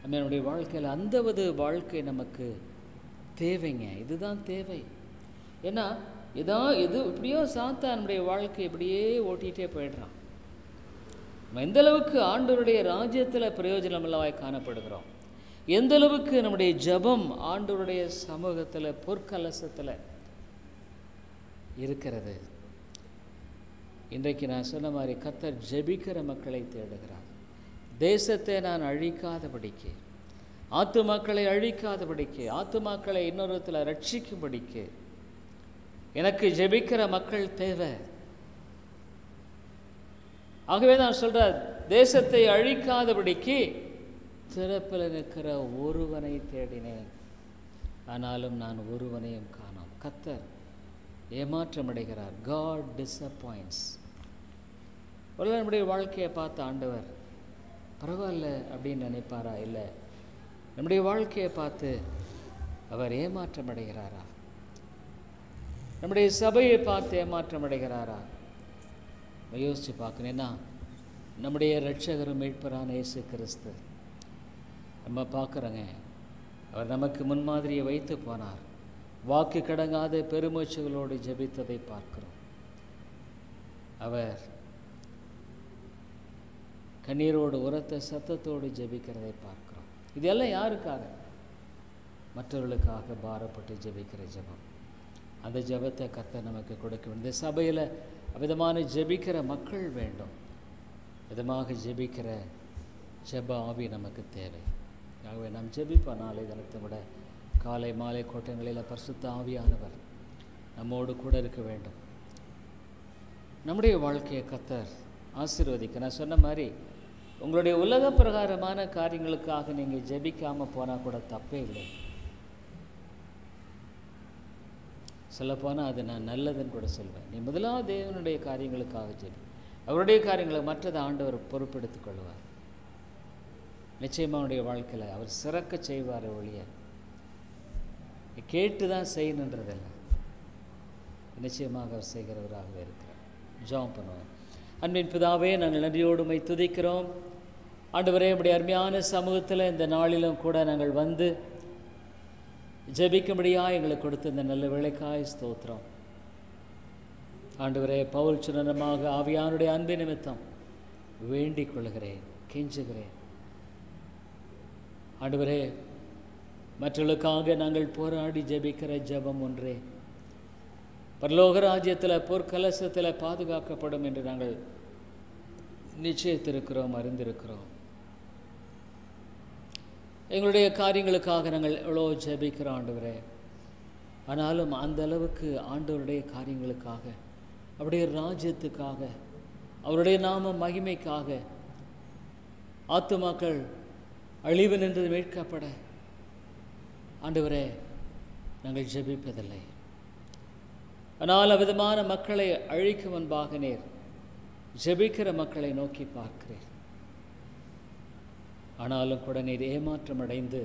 நம்முடைய வாழ்க்கையில் அந்த வாழ்க்கை நமக்கு தேவைங்க. இதுதான் தேவை. ஏன்னா எது இப்படியோ சாத்தான் நம்முடைய வாழ்க்கை இப்படியே ஓட்டிகிட்டே போயிடுறான். நம்ம எந்தளவுக்கு ஆண்டவருடைய ராஜ்யத்தில் பிரயோஜனமில்லவாய் காணப்படுகிறோம், எந்தளவுக்கு நம்முடைய ஜெபம் ஆண்டவருடைய சமூகத்தில் பொற்கலசத்தில் இருக்கிறது. இன்றைக்கு நான் சொன்ன மாதிரி கர்த்தர் ஜெபிக்கிற மக்களை தேடுகிறார். தேசத்தை நான் அழிக்காதபடிக்கு, ஆத்துமாக்களை அழிக்காதபடிக்கு, ஆத்துமாக்களை இன்னொருத்தில் ரட்சிக்கும்படிக்கு எனக்கு ஜெபிக்கிற மக்கள் தேவை. ஆகவே நான் சொல்கிறேன், தேசத்தை அழிக்காதபடிக்கு திறப்பில் நிற்கிற ஒருவனை தேடினேன், ஆனாலும் நான் ஒருவனையும் காணோம். கர்த்தர் ஏமாற்றமடைகிறார். காட் டிஸப்பாயிண்ட்ஸ். ஒரு நம்முடைய வாழ்க்கையை பார்த்து ஆண்டவர் பரவாயில்ல அப்படின்னு நினைப்பாரா? இல்லை, நம்முடைய வாழ்க்கையை பார்த்து அவர் ஏமாற்றமடைகிறாரா? நம்முடைய சபையை பார்த்து ஏமாற்றமடைகிறாரா? யோசித்து பார்க்கணும். ஏன்னா நம்முடைய இரட்சகரும் மீட்பரான இயேசு கிறிஸ்து நம்ம பார்க்குறோங்க, அவர் நமக்கு முன்மாதிரியை வைத்து போனார். வாக்கு கடங்காத பெருமூச்சுகளோடு ஜெபித்ததை பார்க்கிறோம். அவர் கண்ணீரோடு உரத்த சத்தத்தோடு ஜெபிக்கிறதை பார்க்கிறோம். இதெல்லாம் யாருக்காக? மற்றவர்களுக்காக பாரப்பட்டு ஜெபிக்கிற ஜெபம். அந்த ஜெபத்தை கர்த்தர் நமக்கு கொடுக்க வேண்டும். இந்த சபையில் விதமான ஜெபிக்கிற மக்கள் வேண்டும். விதமாக ஜெபிக்கிற ஜெப ஆவி நமக்கு தேவை. ஆகவே நாம் ஜெபிப்போம். நாளை தினத்தை விட காலை மாலை கூட்டங்களில் பரிசுத்த ஆவியானவர் நம்மோடு கூட இருக்க வேண்டும். நம்முடைய வாழ்க்கையை கர்த்தர் ஆசீர்வதிக்க. நான் சொன்ன மாதிரி உங்களுடைய உலக பிரகாரமான காரியங்களுக்காக நீங்கள் ஜெபிக்காமல் போனால் கூட தப்பே இல்லை. சொல்லப்போனால் அது நான் நல்லதுன்னு கூட சொல்வேன். நீ முதலாவது தேவனுடைய காரியங்களுக்காக ஜெபி. அவருடைய காரியங்களை மற்றதை ஆண்டவர் பொறுப்பெடுத்துக் கொள்வார். நிச்சயமாக அவனுடைய வாழ்க்கையில் அவர் சிறக்க செய்வார். ஒழிய கேட்டு தான் செய்யணுன்றதில்லை, நிச்சயமாக அவர் செய்கிறவராகவே இருக்கிறார். ஜெபம் பண்ணுவோம். அன்பின் பிதாவே, நாங்கள் நன்றியோடு உம்மை துதிக்கிறோம். ஆண்டவரே, நம்முடைய அருமையான சமூகத்தில் இந்த நாளிலும் கூட நாங்கள் வந்து ஜெபிக்கும்படியாக எங்களுக்கு கொடுத்த இந்த நல்ல வேளைக்காய் ஸ்தோத்திரம். ஆண்டவரே, பவுல் சுனனமாக ஆவியானுடைய அன்பின் நிமித்தம் வேண்டிக் கொள்கிறேன், கெஞ்சுகிறேன். ஆண்டவரே, மற்றவர்களுக்காக நாங்கள் போராடி ஜெபிக்கிற ஜெபம் ஒன்றே பரலோக ராஜ்யத்தில் பொற்கலசத்தில் பாதுகாக்கப்படும் என்று நாங்கள் நிச்சயித்திருக்கிறோம், அறிந்திருக்கிறோம். எங்களுடைய காரியங்களுக்காக நாங்கள் எவ்வளோ ஜெபிக்கிறோம் ஆண்டவரே. ஆனாலும் அந்த அளவுக்கு ஆண்டவருடைய காரியங்களுக்காக, அவருடைய ராஜ்யத்துக்காக, அவருடைய நாம மகிமைக்காக, ஆத்துமாக்கள் அழிவு நின்று மீட்கப்பட ஆண்டவரே நாங்கள் ஜெபிப்பதில்லை. ஆனால் அவ்விதமான மக்களை அழிக்க முன்பாக நேர் ஜெபிக்கிற மக்களை நோக்கி பார்க்கிறேன். ஆனாலும் கூட நீர் ஏமாற்றம் அடைந்து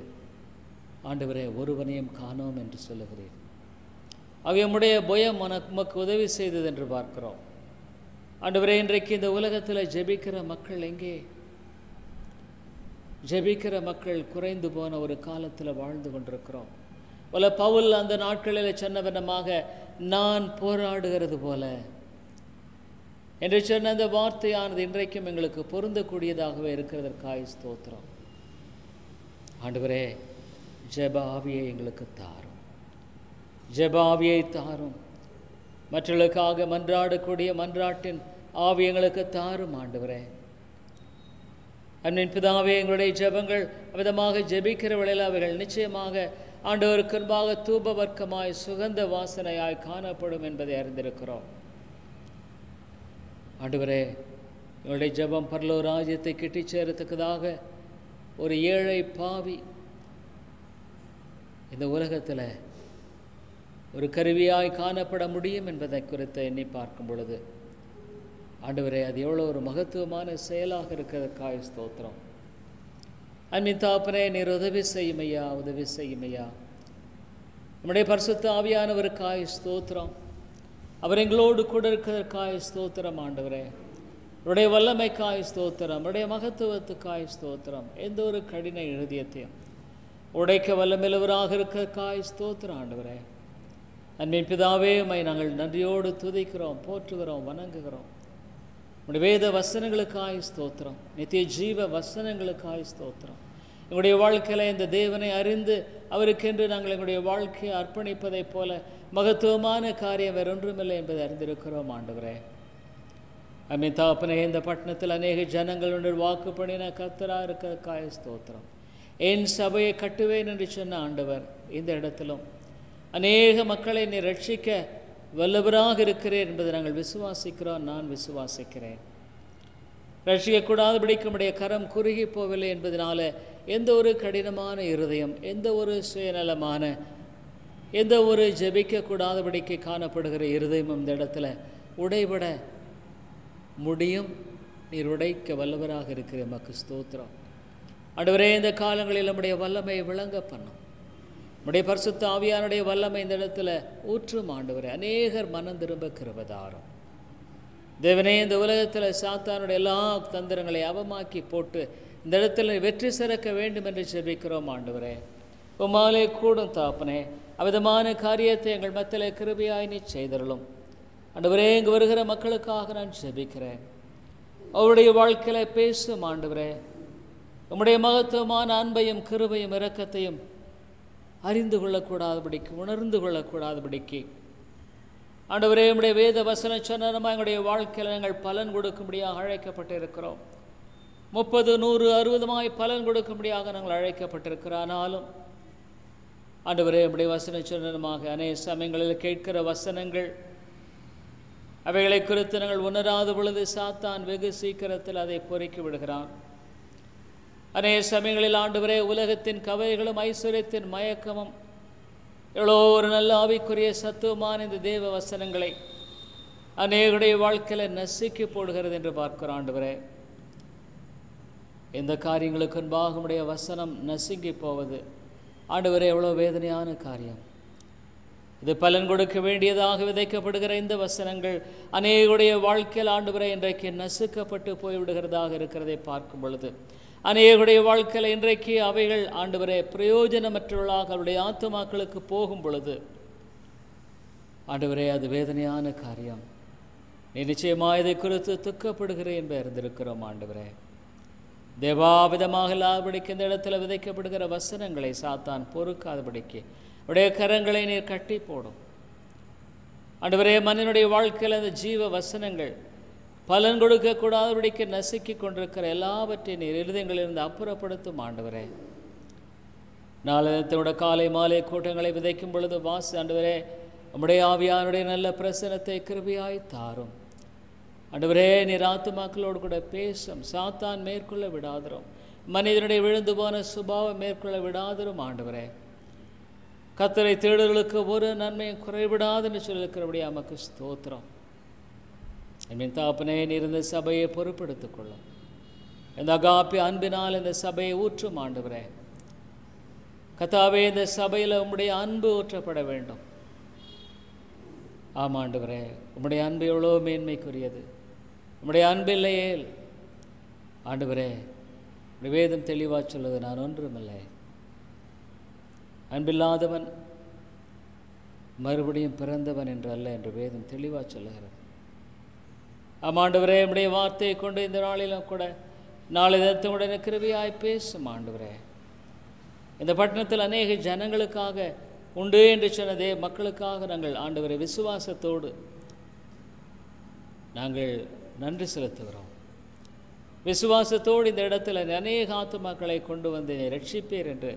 ஆண்டவரே ஒருவனையும் காணோம் என்று சொல்லுகிறேன். அவை உம்முடைய பயம் உமக்கு உதவி செய்தது என்று பார்க்கிறோம். ஆண்டவரே, இன்றைக்கு இந்த உலகத்தில் ஜெபிக்கிற மக்கள் எங்கே? ஜெபிக்கிற மக்கள் குறைந்து போன ஒரு காலத்தில் வாழ்ந்து கொண்டிருக்கிறோம். பவுல் அந்த நாட்களில் சொன்னவனமாக நான் போராடுகிறது போல என்று சொன்ன அந்த வார்த்தையானது இன்றைக்கும் எங்களுக்கு பொருந்தக்கூடியதாகவே இருக்கிறதற்காய் ஸ்தோத்திரம். ஆண்டவரே, ஜெப ஆவியை எங்களுக்கு தாரும், ஜெப ஆவியை தாரும். மற்றவர்களுக்காக மன்றாடக்கூடிய மன்றாட்டின் ஆவி எங்களுக்கு தாரும் ஆண்டவரே. அன்பின் பிதாவே, எங்களுடைய ஜெபங்கள் விதமாக ஜெபிக்கிற வேளையில் அவைகள் நிச்சயமாக ஆண்டவருக்கு முன்பாக தூப வர்க்கமாய் சுகந்த வாசனையாய் காணப்படும் என்பதை அறிந்திருக்கிறோம். ஆண்டவரே, எங்களுடைய ஜெபம் பரலோக ராஜ்யத்தை கிட்டி சேரத்தக்கதாக ஒரு ஏழை பாவி இந்த உலகத்தில் ஒரு கருவியாய் காணப்பட முடியும் என்பதை குறித்து எண்ணி பார்க்கும் பொழுது ஆண்டவரே, அது எவ்வளோ ஒரு மகத்துவமான செயலாக இருக்கிறதுக்காய் ஸ்தோத்திரம். அன்பின் தாப்பனே, நீர் உதவி செய்யும் ஐயா, உதவி செய்யும் ஐயா. நம்முடைய பரிசுத்த ஆவியானவருக்காய் ஸ்தோத்திரம். அவர் எங்களோடு கூட இருக்கிறதற்காய் ஸ்தோத்திரம் ஆண்டவரே. அவருடைய வல்லமைக்காய் ஸ்தோத்திரம், அவருடைய மகத்துவத்துக்காய் ஸ்தோத்திரம். எந்த ஒரு கடின இருதயத்தையும் உடைக்க வல்லமில்லவராக இருக்கிறதற்காய் ஸ்தோத்திரம் ஆண்டவரே. அன்பின் பிதாவே, உம்மை நாங்கள் நன்றியோடு துதிக்கிறோம், போற்றுகிறோம், வணங்குகிறோம். உங்களுடைய வேத வசனங்களுக்காய் ஸ்தோத்திரம், நித்திய ஜீவ வசனங்களுக்காய் ஸ்தோத்திரம். எங்களுடைய வாழ்க்கையில் இந்த தேவனை அறிந்து அவருக்கென்று நாங்கள் எங்களுடைய வாழ்க்கையை அர்ப்பணிப்பதைப் போல மகத்துவமான காரியம் வேறொன்றுமில்லை என்பதை அறிந்திருக்கிறோம் ஆண்டவரே. அம்மின் தாப்பனே, இந்த பட்டணத்தில் அநேக ஜனங்களுடைய வாக்கு பண்ணின கர்த்தராக இருக்கிறதுக்காய் ஸ்தோத்திரம். என் சபையை கட்டுவேன் என்று சொன்ன ஆண்டவர் இந்த இடத்திலும் அநேக மக்களை நீ ரட்சிக்க வல்லவராக இருக்கிறேன் என்பதை நாங்கள் விசுவாசிக்கிறோம். நான் விசுவாசிக்கிறேன். ரட்சிக்கக்கூடாது பிடிக்கும்படிய கரம் குறுகி போகவில்லை என்பதனால எந்த ஒரு கடினமான இருதயம், எந்த ஒரு சுயநலமான, எந்த ஒரு ஜெபிக்கக்கூடாதபடிக்கு காணப்படுகிற இருதயமும் இந்த இடத்துல உடைபட முடியும். நீர் உடைக்க வல்லவராக இருக்கிற மக்கு ஸ்தோத்திரம் ஆண்டவரே. இந்த காலங்களில் நம்முடைய வல்லமையை விளங்க பண்ணும். நம்முடைய பரிசுத்த ஆவியானுடைய வல்லமை இந்த இடத்துல ஊற்றும் ஆண்டவரே. அநேகர் மனம் திரும்ப கிருபைதாரும் தேவனே. இந்த உலகத்தில் சாத்தானுடைய எல்லா தந்திரங்களை அவமாக்கி போட்டு இந்த இடத்துல வெற்றி சிறக்க வேண்டும் என்று ஜெபிக்கிறோம் ஆண்டவரே. உம்மாலே கூடும் தாப்பனே, அவ்விதமான காரியத்தை எங்கள் மத்தியில் கிருபையாய் நீ செய்தருளும் ஆண்டவரே. இங்கு வருகிற மக்களுக்காக நான் ஜெபிக்கிறேன். அவருடைய வாழ்க்கையில் பேசும் ஆண்டவரே. உம்முடைய மகத்துவமான அன்பையும் கிருபையும் இரக்கத்தையும் அறிந்து கொள்ளக்கூடாதபடிக்கு, உணர்ந்து கொள்ளக்கூடாதபடிக்கு ஆண்டவரே, உம்முடைய வேத வசன சொன்னமாக எங்களுடைய வாழ்க்கையில் நாங்கள் பலன் கொடுக்கும்படியாக அழைக்கப்பட்டிருக்கிறோம். 30, 100, 60 பலன் கொடுக்கும்படியாக நாங்கள் அழைக்கப்பட்டிருக்கிறோம். ஆனாலும் ஆண்டவரே, உம்முடைய வசன சொன்னமாக அநேக சமயங்களில் கேட்கிற வசனங்கள் அவைகளை குறித்து நாங்கள் உணராத பொழுது சாத்தான் வெகு சீக்கிரத்தில் அதை பொறுக்கி விடுகிறான். அநேக சமயங்களில் ஆண்டவரே, உலகத்தின் கவலைகளும் ஐஸ்வர்யத்தின் மயக்கமும் எவ்வளோ ஒரு நல்ல ஆவிக்குரிய சத்துவமான இந்த தேவ வசனங்களை அநேகருடைய வாழ்க்கையில் நசுக்கி போடுகிறது என்று பார்க்கிறோம். ஆண்டவரே, இந்த காரியங்களுக்கு முன்பாக உம்முடைய வசனம் நசுங்கி போவது ஆண்டவரே எவ்வளோ வேதனையான காரியம். இது பலன் கொடுக்க வேண்டியதாக விதைக்கப்படுகிற இந்த வசனங்கள் அநேகருடைய வாழ்க்கையில் ஆண்டவரே இன்றைக்கு நசுக்கப்பட்டு போய்விடுகிறதாக இருக்கிறதை பார்க்கும் பொழுது, அநேகருடைய வாழ்க்கையில் இன்றைக்கு அவைகள் ஆண்டவரே பிரயோஜனமற்றவர்களாக அவருடைய ஆத்துமாக்களுக்கு போகும் பொழுது ஆண்டவரே அது வேதனையான காரியம். நீ நிச்சயமாக இதை குறித்து துக்கப்படுகிறேன் என்று அறிந்திருக்கிறோம். ஆண்டவரே, தேவாவிதமாக இல்லாதபடிக்கு இந்த இடத்துல விதைக்கப்படுகிற வசனங்களை சாத்தான் பொறுக்காதபடிக்கு உடைய கரங்களை நீர் கட்டி போடும். ஆண்டவரே, மனிதனுடைய வாழ்க்கையில் அந்த ஜீவ வசனங்கள் பலன் கொடுக்கக்கூடாதபடிக்கு நசுக்கி கொண்டிருக்கிற எல்லாவற்றையும் நீர் இருதயங்களிலிருந்து அப்புறப்படுத்தும். ஆண்டவரே, நாளத்தோட காலை மாலை கூட்டங்களை விதைக்கும் பொழுது ஆண்டவரே, உம்முடைய ஆவியானுடைய நல்ல பிரசனத்தை கிருபையாய் தாரும். ஆண்டவரே, நீர் ஆத்துமாக்களோடு கூட பேசும். சாத்தான் மேற்கொள்ள விடாதரும். மனிதனுடைய விழுந்து போன சுபாவம் மேற்கொள்ள விடாதரும். ஆண்டவரே, கர்த்தரை தேடுதலுக்கு ஒரு நன்மையும் குறைவிடாதுன்னு சொல்லியிருக்கிறபடி நமக்கு ஸ்தோத்திரம். என் தாப்பனே, நீர் இந்த சபையை பொறுப்பெடுத்துக் கொள்ளும். இந்த அகாப்பி அன்பினால் இந்த சபையை ஊற்றும். ஆண்டவரே, கர்த்தாவே, இந்த சபையில் உம்முடைய அன்பு ஊற்றப்பட வேண்டும். ஆமாம் ஆண்டவரே, உம்முடைய அன்பு எவ்வளோ மேன்மைக்குரியது. உம்முடைய அன்பில்லையே ஆண்டவரே, வேதம் தெளிவாக சொல்லுது, நான் ஒன்றுமில்லை. அன்பில்லாதவன் மறுபடியும் பிறந்தவன் என்று அல்ல என்று வேதம் தெளிவாக சொல்லுகிறது. ஆமாண்டவரே, உம்முடைய வார்த்தையை கொண்டு இந்த நாளிலும் கூட நாளை தினத்துடனே கிருபையாய் பேசும். ஆண்டவரே, இந்த பட்டணத்தில் அநேக ஜனங்களுக்காக உண்டு என்று சொன்னதே மக்களுக்காக நாங்கள் ஆண்டவரை விசுவாசத்தோடு நாங்கள் நன்றி செலுத்துகிறோம். விசுவாசத்தோடு இந்த இடத்துல அநேக ஆத்துமாக்களை கொண்டு வந்து ரட்சிப்பீர் என்று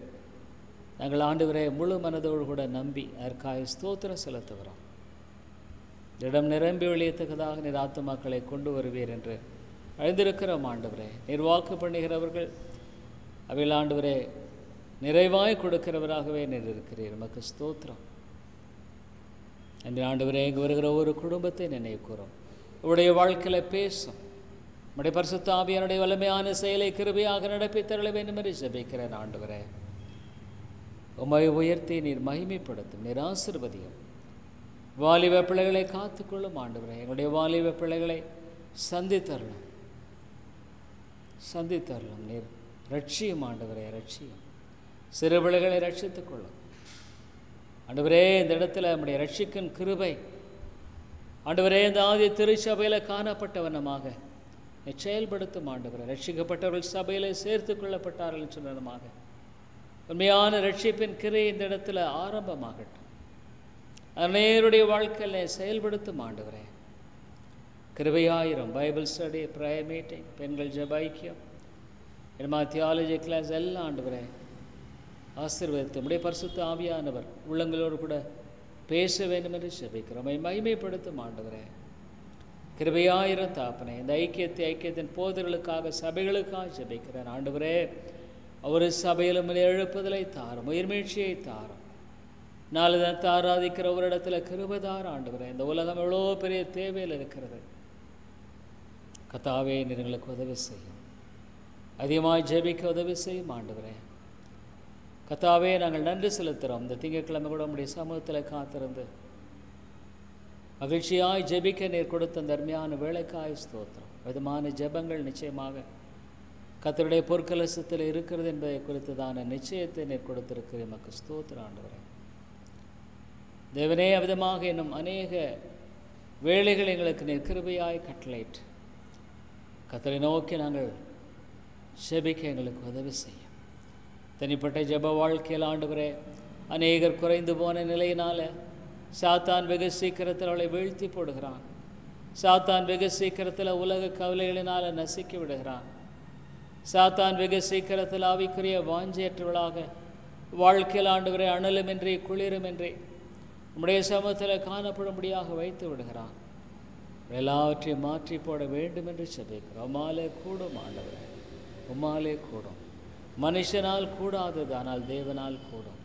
நாங்கள் ஆண்டவரை முழு மனதோடு கூட நம்பி அதற்காக ஸ்தோத்திரம் செலுத்துகிறோம். இடம் நிரம்பி வெளியத்தக்கதாக நீர் ஆத்துமாக்களை கொண்டு வருவீர் என்று அறிந்திருக்கிறோம். ஆண்டவரே, நீர் வாக்கு பண்ணுகிறவர்கள் அவையில் ஆண்டவரே நிறைவாய் கொடுக்கிறவராகவே நீர் இருக்கிறீர். நமக்கு ஸ்தோத்திரம். அன்று ஆண்டவரே, இங்கு வருகிற ஒரு குடும்பத்தை நினைவு கூறும். உடைய வாழ்க்கையில் பேசும். நம்முடைய பரிசுத்த ஆவியானுடைய வல்லமையான செயலை கிருபையாக நடப்பித்தருள வேண்டும் என்று ஜெபிக்கிறேன். ஆண்டவரே, உம்மை உயர்த்தி நீர் மகிமைப்படுத்தும், நீர் ஆசீர்வதியும். வாலிப பிள்ளைகளை காத்துக்கொள்ளும். ஆண்டவரே, எங்களுடைய வாலிப பிள்ளைகளை சந்தித்தரலாம். நீர் ரட்சியும். ஆண்டவரே, ரட்சியும். சிறு பிள்ளைகளை ரட்சித்துக் கொள்ளும். ஆண்டவரே, இந்த இடத்துல நம்முடைய ரட்சிக்கும் கிருபை ஆண்டவரே இந்த ஆதி திருச்சபையில் காணப்பட்டவனமாக செயல்படுத்தும். ஆண்டவரே, ரட்சிக்கப்பட்டவர்கள் சபையில் சேர்த்து கொள்ளப்பட்டார்கள் சொன்னதுமாக உண்மையான ரட்சிப்பின் கிரை இந்த இடத்துல ஆரம்பமாகட்டும். அநேருடைய வாழ்க்கையில் செயல்படுத்தும். ஆண்டவரே, கிருபையாயிரம். பைபிள் ஸ்டடி, ப்ரேயர் மீட்டிங், பெண்கள் ஜெப ஐக்கியம், தியாலஜி கிளாஸ் எல்லாம் ஆண்டவரே ஆசீர்வதித்து நம்முடைய பரிசுத்த ஆவியானவர் உள்ளங்களோடு கூட பேச வேண்டும் என்று ஜெபிக்கிறோம். மகிமைப்படுத்தும். ஆண்டவரே, கிருபையாயிரம் தாப்பனே, இந்த ஐக்கியத்தின் போதர்களுக்காக சபைகளுக்காக ஜெபிக்கிறேன். ஆண்டவரே, ஒரு சபையிலும் எழுப்புதலை தாரும், உயிர்மீழ்ச்சியை தாரும். நாலு தினத்தை ஆராதிக்கிற ஒரு இடத்துல கிருபைதார். ஆண்டவரே, இந்த உலகம் எவ்வளோ பெரிய தேவையில் இருக்கிறது. கர்த்தாவே, நீர் எங்களுக்கு உதவி செய்யும். அதிகமாக ஜெபிக்க உதவி செய்யும். ஆண்டவரே, கர்த்தாவே, நாங்கள் நன்றி செலுத்துகிறோம். இந்த திங்கட்கிழமை கூட நம்முடைய சமூகத்தில் காத்திருந்து மகிழ்ச்சியாய் ஜெபிக்க நீர் கொடுத்த அந்த அருமையான வேலைக்காய் ஸ்தோத்திரம். விதமான ஜெபங்கள் நிச்சயமாக கர்த்தருடைய பொற்கலசத்தில் இருக்கிறது என்பதை குறித்து தான நிச்சயத்தை நீர் கொடுத்திருக்கிறேன். எமக்கு ஸ்தோத்திரம். ஆண்டவரே, தேவனே, அவ்விதமாக இன்னும் அநேக வேலைகள் எங்களுக்கு நீர் கிருபையாய் கட்டளையிட்டு கர்த்தரை நோக்கி நாங்கள் ஜெபிக்க எங்களுக்கு உதவி செய்யும். தனிப்பட்ட ஜெப வாழ்க்கையில் ஆண்டவரே, அநேகர் குறைந்து போன நிலையினால் சாத்தான் வெகு சீக்கிரத்தில் அவளை வீழ்த்தி போடுகிறான். சாத்தான் வெகு சீக்கிரத்தில் உலக கவலைகளினால் நசுக்கி விடுகிறான். சாத்தான் வெகு சீக்கிரத்தில் ஆவிக்குரிய வாஞ்சையற்றவளாக வாழ்க்கையில் ஆண்டவரை அனலுமின்றி குளிருமின்றி நம்முடைய சமூகத்தில் காணப்படும்படியாக வைத்து விடுகிறான். எல்லாவற்றையும் மாற்றி போட வேண்டும் என்று செபிக்கிறோம். உம்மாலே கூடும் ஆண்டவரே, உம்மாலே கூடும். மனுஷனால் கூடாதது, ஆனால் தேவனால் கூடும்.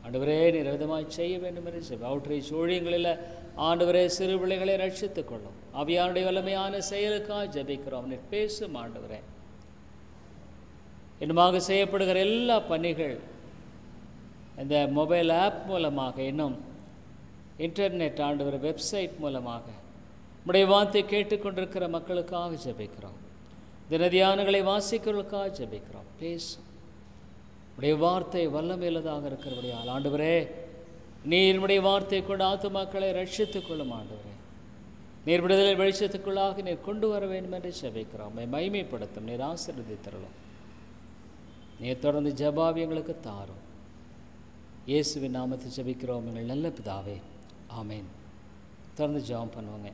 ஆண்டவரே, நீர் விதமாய் செய்ய வேண்டும் என்று செபி அவுட்ரீச் ஊழியங்களில் ஆண்டவரே சிறு பிள்ளைகளை ரட்சித்துக் கொள்ளும். அவியானுடைய வல்லமையான செயலுக்காக ஜெபிக்கிறோம். நீர் பேசும் ஆண்டவரே. இன்னுமாக செய்யப்படுகிற எல்லா பணிகள் இந்த மொபைல் ஆப் மூலமாக, இன்னும் இன்டர்நெட் ஆண்டவர் வெப்சைட் மூலமாக நம்முடைய வார்த்தை கேட்டுக்கொண்டிருக்கிற மக்களுக்காக ஜெபிக்கிறோம். தினதியானங்களை வாசிக்கிறவர்களுக்காக ஜெபிக்கிறோம். பேசும் உடைய வார்த்தை வல்லமையுள்ளதாக இருக்கிறபடியால் ஆண்டவரே, நீர் நம்முடைய வார்த்தை கொண்டு ஆத்துமாக்களை ரட்சித்துக் கொள்ளும் ஆண்டவரே. நீர் விடுதலை வெளிச்சத்துக்குள்ளாக நீர் கொண்டு வர வேண்டும் என்று ஜெபிக்கிறோம். மகிமைப்படுத்தும். நீர் ஆசீர்வதித்தருளும். நீர் தொடர்ந்து ஜெபாவியங்களுக்கு தாரும். இயேசுவின் நாமத்தை ஜெபிக்கிறோம் எங்கள் நல்ல பிதாவே, ஆமேன். தொடர்ந்து ஜெபம் பண்ணுவாங்க.